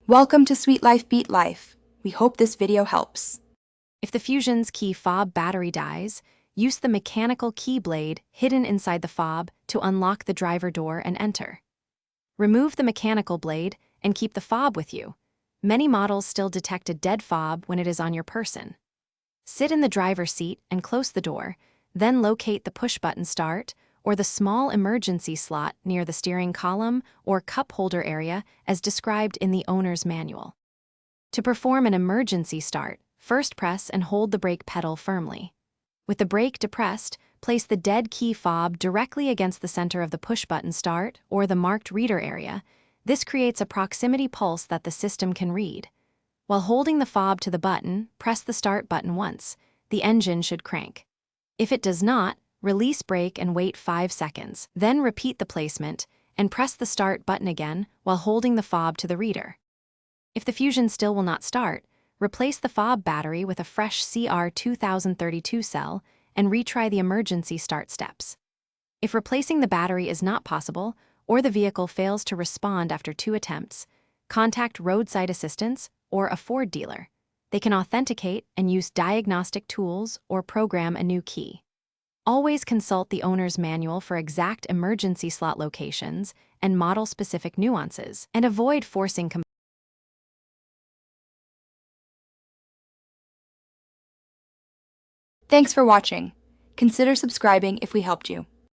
Welcome to Sweet Life Beat Life. We hope this video helps. If the Fusion's key fob battery dies, use the mechanical key blade hidden inside the fob to unlock the driver door and enter. Remove the mechanical blade and keep the fob with you. Many models still detect a dead fob when it is on your person. Sit in the driver's seat and close the door, then locate the push-button start or the small emergency slot near the steering column or cup holder area as described in the owner's manual. To perform an emergency start, first press and hold the brake pedal firmly. With the brake depressed, place the dead key fob directly against the center of the push-button start or the marked reader area. This creates a proximity pulse that the system can read. While holding the fob to the button, press the start button once. The engine should crank. If it does not, release brake and wait 5 seconds. Then repeat the placement and press the start button again while holding the fob to the reader. If the Fusion still will not start, replace the fob battery with a fresh CR2032 cell and retry the emergency start steps. If replacing the battery is not possible or the vehicle fails to respond after 2 attempts, contact roadside assistance or a Ford dealer. They can authenticate and use diagnostic tools or program a new key. Always consult the owner's manual for exact emergency slot locations and model-specific nuances, and avoid forcing Thanks for watching. Consider subscribing if we helped you.